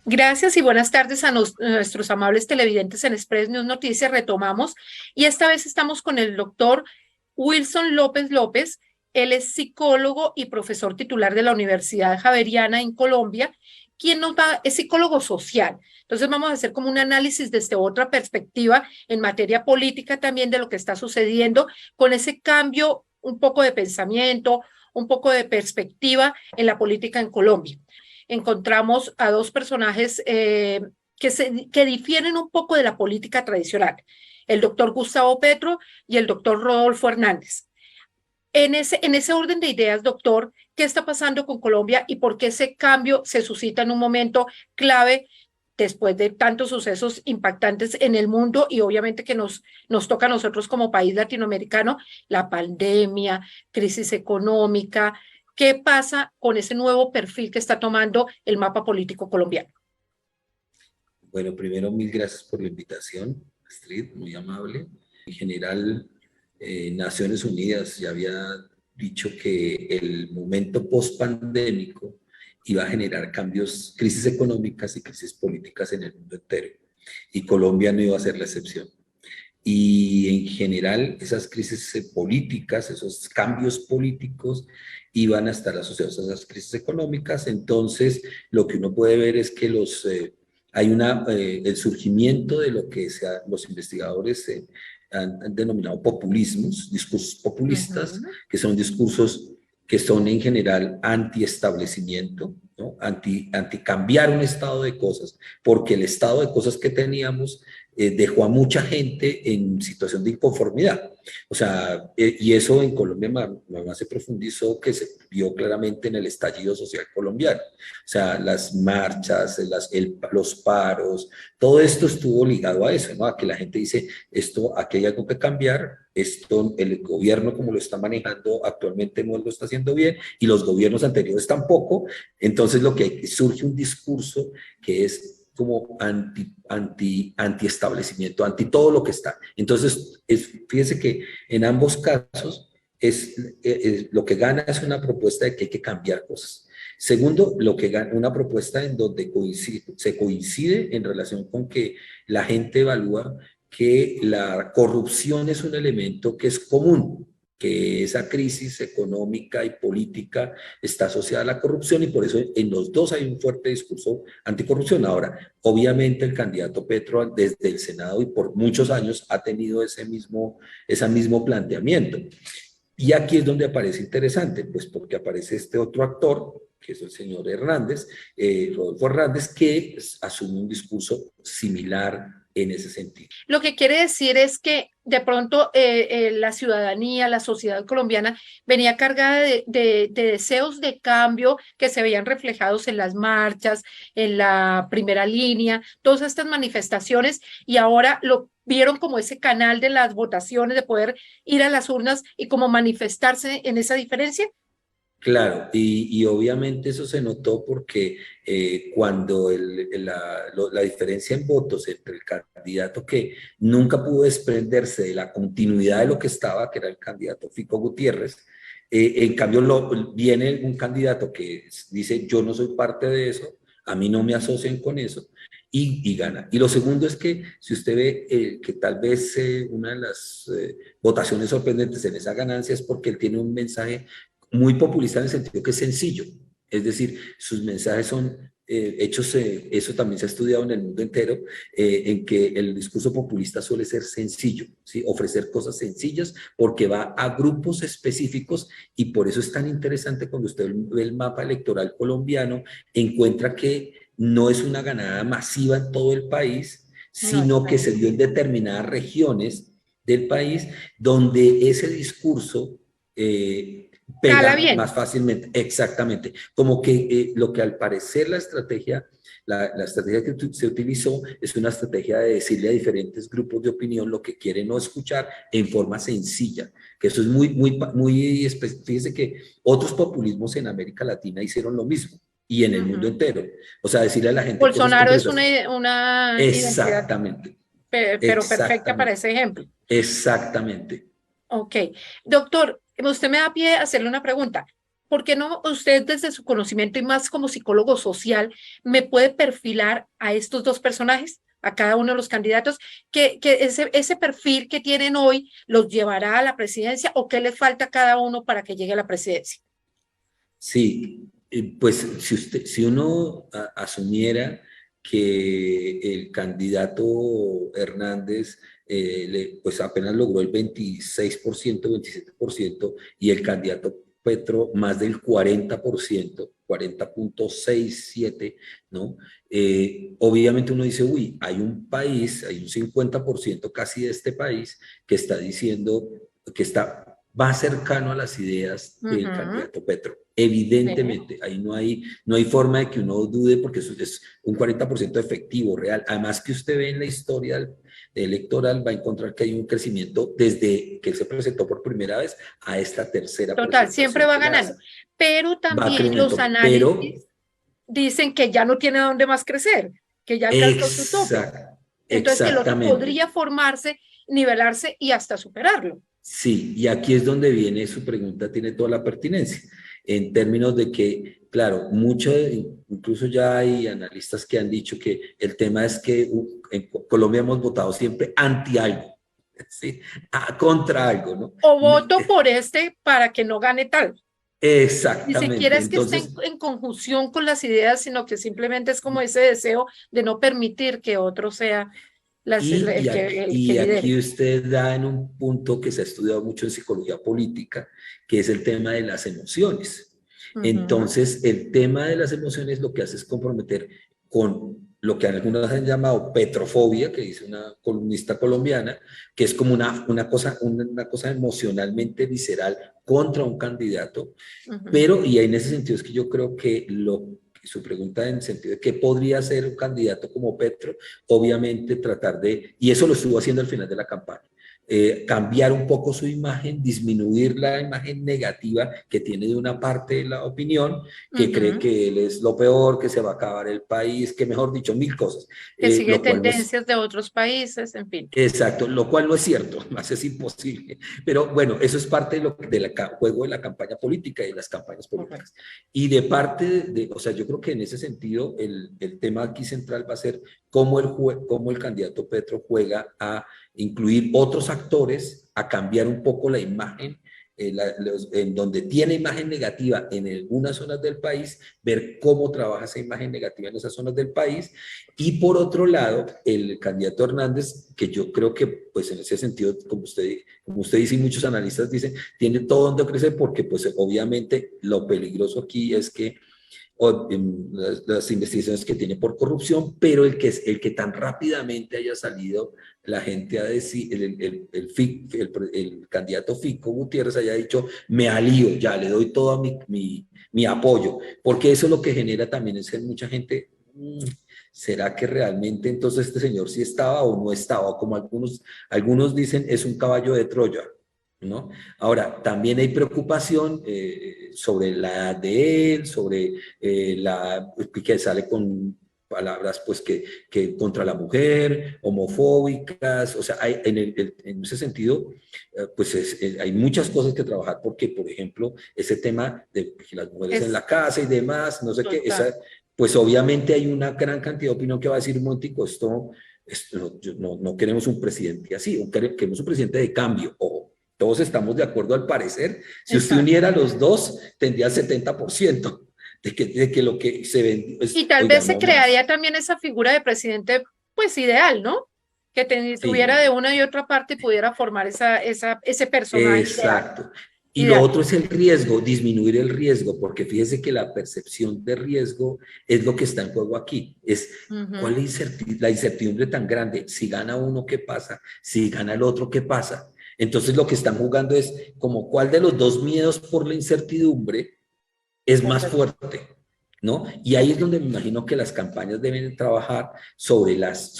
Gracias y buenas tardes a nuestros amables televidentes en Express News Noticias. Retomamos y esta vez estamos con el doctor Wilson López López. Él es psicólogo y profesor titular de la Universidad Javeriana en Colombia, es psicólogo social. Entonces vamos a hacer como un análisis desde otra perspectiva en materia política también de lo que está sucediendo con ese cambio, un poco de pensamiento, un poco de perspectiva en la política en Colombia. Encontramos a dos personajes que difieren un poco de la política tradicional, el doctor Gustavo Petro y el doctor Rodolfo Hernández. En ese orden de ideas, doctor, ¿qué está pasando con Colombia y por qué ese cambio se suscita en un momento clave después de tantos sucesos impactantes en el mundo y obviamente que nos toca a nosotros como país latinoamericano, la pandemia, crisis económica? ¿Qué pasa con ese nuevo perfil que está tomando el mapa político colombiano? Bueno, primero, mil gracias por la invitación, Astrid, muy amable. En general, Naciones Unidas ya había dicho que el momento post-pandémico iba a generar cambios, crisis económicas y crisis políticas en el mundo entero. Y Colombia no iba a ser la excepción. Y en general, esas crisis políticas, esos cambios políticos, iban a estar asociados a esas crisis económicas. Entonces, lo que uno puede ver es que el surgimiento de lo que los investigadores han denominado populismos, discursos populistas, que son discursos que son en general anti-establecimiento, ¿no? Anti cambiar un estado de cosas, porque el estado de cosas que teníamos dejó a mucha gente en situación de inconformidad. O sea, y eso en Colombia más se profundizó, que se vio claramente en el estallido social colombiano. O sea, las marchas, los paros, todo esto estuvo ligado a eso, ¿no? A que la gente dice, aquí hay algo que cambiar, el gobierno como lo está manejando actualmente no lo está haciendo bien, y los gobiernos anteriores tampoco. Entonces surge un discurso que es como anti-establecimiento, anti todo lo que está. Entonces, fíjese que en ambos casos lo que gana es una propuesta de que hay que cambiar cosas. Segundo, una propuesta en donde se coincide en relación con que la gente evalúa que la corrupción es un elemento que es común, que esa crisis económica y política está asociada a la corrupción, y por eso en los dos hay un fuerte discurso anticorrupción. Ahora, obviamente el candidato Petro desde el Senado y por muchos años ha tenido ese mismo planteamiento. Y aquí es donde aparece interesante, pues porque aparece este otro actor, que es el señor Hernández, Rodolfo Hernández, que asume un discurso similar en ese sentido. Lo que quiere decir es que de pronto la ciudadanía, la sociedad colombiana venía cargada de deseos de cambio que se veían reflejados en las marchas, en la primera línea, todas estas manifestaciones, y ahora lo vieron como ese canal de las votaciones, de poder ir a las urnas y como manifestarse en esa diferencia. Claro, y obviamente eso se notó porque cuando la diferencia en votos entre el candidato que nunca pudo desprenderse de la continuidad de lo que estaba, que era el candidato Fico Gutiérrez, en cambio viene un candidato que dice, yo no soy parte de eso, a mí no me asocian con eso, y gana. Y lo segundo es que si usted ve que tal vez una de las votaciones sorprendentes en esa ganancia es porque él tiene un mensaje muy populista en el sentido que es sencillo. Es decir, sus mensajes son hechos, eso también se ha estudiado en el mundo entero, en que el discurso populista suele ser sencillo, ¿sí? Ofrecer cosas sencillas porque va a grupos específicos, y por eso es tan interesante cuando usted ve el mapa electoral colombiano, encuentra que no es una ganada masiva en todo el país, No, sino que se dio en determinadas regiones del país donde ese discurso cala pega bien. más fácilmente, exactamente. Como que lo que al parecer la estrategia que se utilizó es una estrategia de decirle a diferentes grupos de opinión lo que quieren o escuchar en forma sencilla, que eso es fíjese que otros populismos en América Latina hicieron lo mismo y en el mundo entero. O sea, decirle a la gente cosas Bolsonaro es concretas. una identidad, Exactamente, pero perfecta para exactamente, ese ejemplo. exactamente. Ok. Doctor, usted me da pie a hacerle una pregunta. ¿por qué no usted desde su conocimiento y más como psicólogo social me puede perfilar a estos dos personajes, a cada uno de los candidatos, que ese perfil que tienen hoy los llevará a la presidencia o qué le falta a cada uno para que llegue a la presidencia? Sí, pues si uno asumiera que el candidato Hernández pues apenas logró el 26%, 27%, y el candidato Petro más del 40%, 40,67, ¿no? Obviamente uno dice, uy, hay un país, hay un 50% casi de este país que está diciendo que está más cercano a las ideas del Ujú, candidato Petro. sí. Evidentemente, ahí no hay forma de que uno dude porque eso es un 40% efectivo, real. Además que usted ve en la historia electoral, va a encontrar que hay un crecimiento desde que él se presentó por primera vez a esta tercera Total, siempre presentación va que le ganando. hace. Pero Va a también los crecimiento, pero análisis dicen que ya no tiene a dónde más crecer, que ya alcanzó su tope. Entonces, que el otro exactamente. podría formarse, nivelarse y hasta superarlo. Sí, y aquí es donde viene su pregunta, tiene toda la pertinencia, en términos de que, claro, incluso ya hay analistas que han dicho que el tema es que en Colombia hemos votado siempre anti algo, ¿sí? Contra algo, ¿no? O voto por este para que no gane tal. Ni siquiera Exactamente, es que esté entonces, en conjunción con las ideas, sino que simplemente es como ese deseo de no permitir que otro sea y, y, aquí, el que y lidere. aquí usted da en un punto que se ha estudiado mucho en psicología política, que es el tema de las emociones. Ujú, Entonces, el tema de las emociones lo que hace es comprometer con lo que algunos han llamado petrofobia, que dice una columnista colombiana, que es como una cosa emocionalmente visceral contra un candidato, ujú. pero, y en ese sentido es que yo creo que su pregunta en el sentido de qué podría ser un candidato como Petro, obviamente tratar de, y eso lo estuvo haciendo al final de la campaña, cambiar un poco su imagen, disminuir la imagen negativa que tiene de una parte de la opinión, que cree Ujú. que él es lo peor, que se va a acabar el país, que mejor dicho, mil cosas, Que sigue lo cual no es, tendencias de otros países, en fin. exacto, lo cual no es cierto, más es imposible. Pero bueno, eso es parte del juego de la campaña política y de las campañas políticas. Correcto. Y de parte o sea, yo creo que en ese sentido el tema aquí central va a ser cómo el candidato Petro juega a incluir otros actores, a cambiar un poco la imagen, en donde tiene imagen negativa en algunas zonas del país, ver cómo trabaja esa imagen negativa en esas zonas del país. Y por otro lado, el candidato Hernández, que yo creo que, pues en ese sentido, como usted dice y muchos analistas dicen, tiene todo donde crecer porque, pues obviamente, lo peligroso aquí es que las investigaciones que tiene por corrupción, pero el que tan rápidamente haya salido la gente a decir, el candidato Fico Gutiérrez haya dicho, me alío, ya le doy todo mi apoyo, porque eso lo que genera también es que mucha gente, ¿será que realmente entonces este señor sí estaba o no estaba? Como algunos dicen, es un caballo de Troya, ¿no? Ahora, también hay preocupación sobre la edad de él, sobre que sale con palabras pues que contra la mujer, homofóbicas, o sea, en ese sentido, pues hay muchas cosas que trabajar porque, por ejemplo, ese tema de que las mujeres en Es la casa y demás, no sé qué, total. pues obviamente hay una gran cantidad de opinión que va a decir, Montico, no queremos un presidente así, queremos un presidente de cambio, ojo. Todos estamos de acuerdo al parecer. Si usted Exacto. uniera los dos, tendría el 70% de que lo que se vende, Y pues, tal oiga, vez se no más. crearía también esa figura de presidente, pues ideal, ¿no? Que tuviera de Sí, una y otra parte y pudiera formar ese personaje ideal. exacto. Y lo Ideal. otro es el riesgo, disminuir el riesgo, porque fíjese que la percepción de riesgo es lo que está en juego aquí. ¿Cuál Ujú. es la incertidumbre tan grande? Si gana uno, ¿qué pasa? Si gana el otro, ¿qué pasa? Entonces lo que están jugando es como cuál de los dos miedos por la incertidumbre es más Correcto. fuerte, ¿no? Y ahí es donde me imagino que las campañas deben trabajar sobre las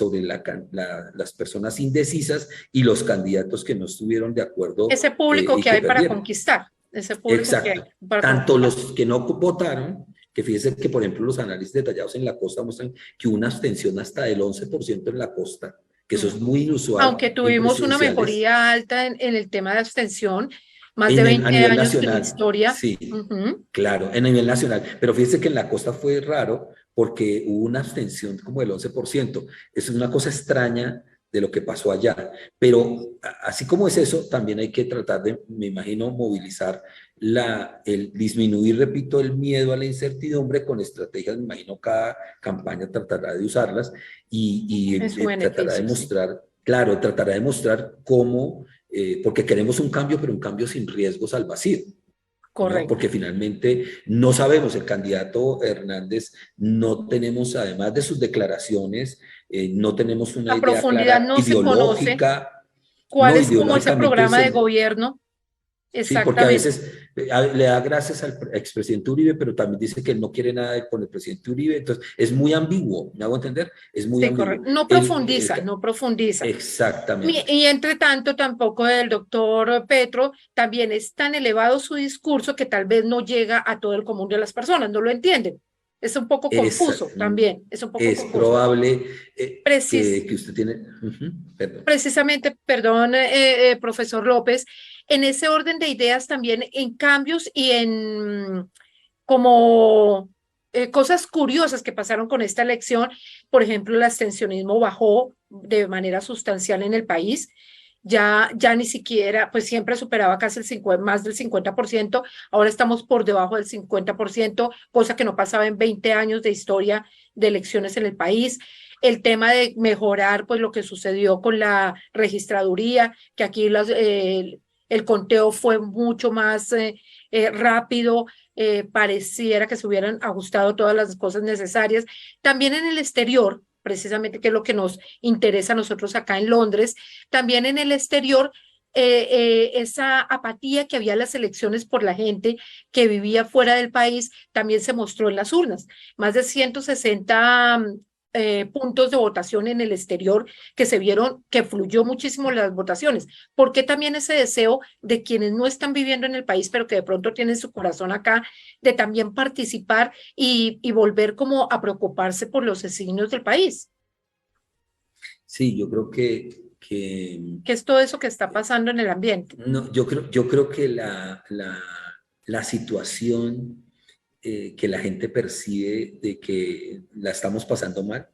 personas indecisas y los candidatos que no estuvieron de acuerdo Ese público y que que hay para perdieron. conquistar. Ese público que hay Exacto. para Tanto conquistar. los que no votaron, que fíjense que, por ejemplo, los análisis detallados en la costa muestran que una abstención hasta del 11% en la costa, que eso es Mm. muy inusual Aunque en tuvimos una presidenciales. mejoría alta en el tema de abstención, más de A 20 nivel años en nacional, historia. sí, Ujú. claro, a nivel nacional. Pero fíjese que en la costa fue raro porque hubo una abstención como del 11%. Eso es una cosa extraña de lo que pasó allá. Pero así como es eso, también hay que tratar de, me imagino, movilizar el disminuir, repito, el miedo a la incertidumbre con estrategias. Me imagino cada campaña tratará de usarlas En su tratará de beneficio, sí. mostrar, claro, tratará de mostrar cómo, porque queremos un cambio, pero un cambio sin riesgos al vacío. ¿No? Correcto. Porque finalmente no sabemos, el candidato Hernández, no tenemos, además de sus declaraciones, no tenemos una A idea profundidad clara no se conoce ideológica, cuál no es como ese ideológicamente, programa de gobierno sí, porque a exactamente. veces le da gracias al expresidente Uribe, pero también dice que él no quiere nada con el presidente Uribe, entonces es muy ambiguo, ¿me hago entender? Es muy Sí, ambiguo. correcto. No profundiza, no profundiza. Exactamente. Y entre tanto, tampoco el doctor Petro también es tan elevado su discurso que tal vez no llega a todo el común de las personas, no lo entienden. Es un poco Es, confuso también, es un poco es confuso. probable Precis que usted tiene... perdón. Precisamente, perdón, profesor López, en ese orden de ideas también en cambios y en como cosas curiosas que pasaron con esta elección, por ejemplo, el abstencionismo bajó de manera sustancial en el país. Ya ni siquiera, pues siempre superaba casi el 50, más del 50%, ahora estamos por debajo del 50%, cosa que no pasaba en 20 años de historia de elecciones en el país. El tema de mejorar, pues lo que sucedió con la registraduría, que aquí el conteo fue mucho más rápido, pareciera que se hubieran ajustado todas las cosas necesarias. También en el exterior, precisamente que es lo que nos interesa a nosotros acá en Londres, también en el exterior, esa apatía que había en las elecciones por la gente que vivía fuera del país también se mostró en las urnas. Más de 160 puntos de votación en el exterior que se vieron que fluyó muchísimo las votaciones. ¿Por qué también ese deseo de quienes no están viviendo en el país, pero que de pronto tienen su corazón acá, de también participar y volver como a preocuparse por los designios del país? Sí, yo creo ¿Qué es todo eso que está pasando en el ambiente? no, yo creo que la situación que la gente percibe de que la estamos pasando mal,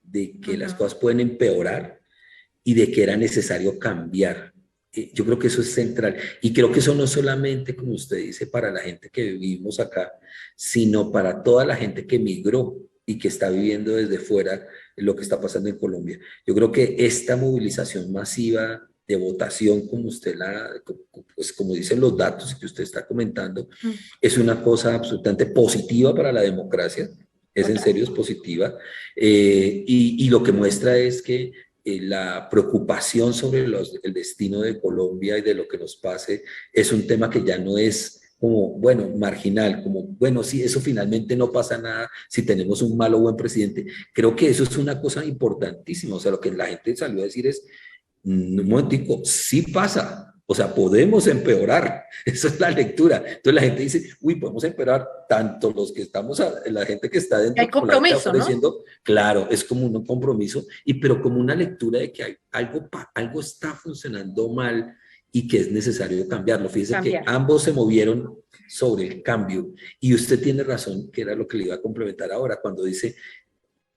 de que las Ujú. cosas pueden empeorar y de que era necesario cambiar. Yo creo que eso es central. Y creo que eso no solamente, como usted dice, para la gente que vivimos acá, sino para toda la gente que migró y que está viviendo desde fuera lo que está pasando en Colombia. Yo creo que esta movilización masiva de votación, como usted pues como dicen los datos que usted está comentando, Mm. es una cosa absolutamente positiva para la democracia, es en Total. serio, es positiva, y lo que muestra es que la preocupación sobre el destino de Colombia y de lo que nos pase es un tema que ya no es como, bueno, marginal, como, bueno, sí, eso finalmente no pasa nada si tenemos un malo o buen presidente. Creo que eso es una cosa importantísima, o sea, lo que la gente salió a decir es, un momentico, sí pasa, o sea, podemos empeorar, esa es la lectura. Entonces la gente dice, uy, podemos empeorar tanto los que estamos, la gente que está Hay dentro como la que está compromiso, afuera ¿no? diciendo, claro, es como un compromiso, pero como una lectura de que algo está funcionando mal y que es necesario cambiarlo. Fíjese que Cambiar. ambos se movieron sobre el cambio y usted tiene razón, que era lo que le iba a complementar ahora, cuando dice,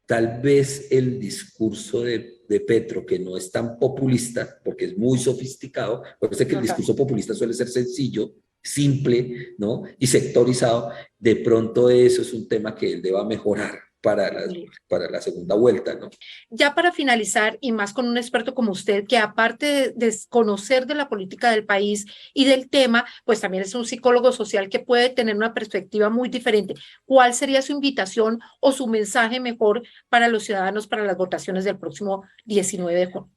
tal vez el discurso de Petro, que no es tan populista, porque es muy sofisticado, parece que el Total. discurso populista suele ser sencillo, simple, ¿no? Y sectorizado, de pronto eso es un tema que él deba mejorar para la segunda vuelta, ¿no? Ya para finalizar, y más con un experto como usted, que aparte de conocer de la política del país y del tema, pues también es un psicólogo social que puede tener una perspectiva muy diferente. ¿Cuál sería su invitación o su mensaje mejor para los ciudadanos para las votaciones del próximo 19 de junio?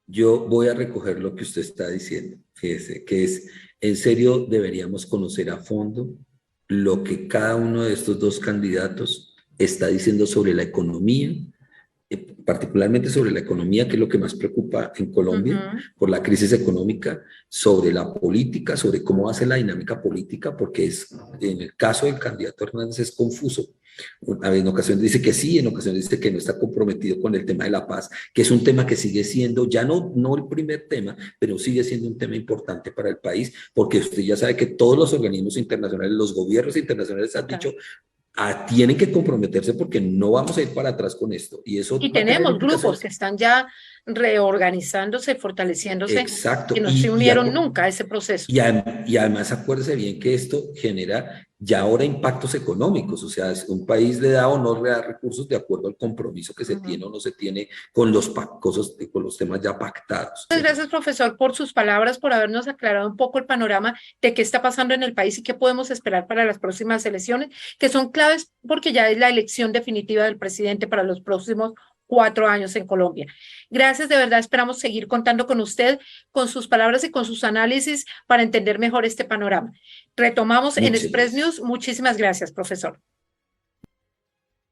Yo voy a recoger lo que usted está diciendo, fíjese, que es, en serio, deberíamos conocer a fondo lo que cada uno de estos dos candidatos está diciendo sobre la economía, particularmente sobre la economía, que es lo que más preocupa en Colombia, Ujú. por la crisis económica, sobre la política, sobre cómo va a ser la dinámica política, porque es, en el caso del candidato Hernández es confuso, En ocasiones dice que sí, en ocasiones dice que no está comprometido con el tema de la paz, que es un tema que sigue siendo, ya no el primer tema, pero sigue siendo un tema importante para el país, porque usted ya sabe que todos los organismos internacionales, los gobiernos internacionales han Total. dicho, tienen que comprometerse porque no vamos a ir para atrás con esto. Y eso Y va a tener tenemos grupos que implicaciones. están ya reorganizándose, fortaleciéndose, que Exacto. no se unieron nunca a ese proceso. Y además acuérdese bien que esto genera ya ahora impactos económicos, o sea, un país le da o no le da recursos de acuerdo al compromiso que se Ujú. tiene o no se tiene con con los temas ya pactados. Muchas gracias, profesor, por sus palabras, por habernos aclarado un poco el panorama de qué está pasando en el país y qué podemos esperar para las próximas elecciones, que son claves porque ya es la elección definitiva del presidente para los próximos 4 años en Colombia. Gracias, de verdad, esperamos seguir contando con usted, con sus palabras y con sus análisis para entender mejor este panorama. Retomamos en Muchas Express gracias. News. Muchísimas gracias, profesor.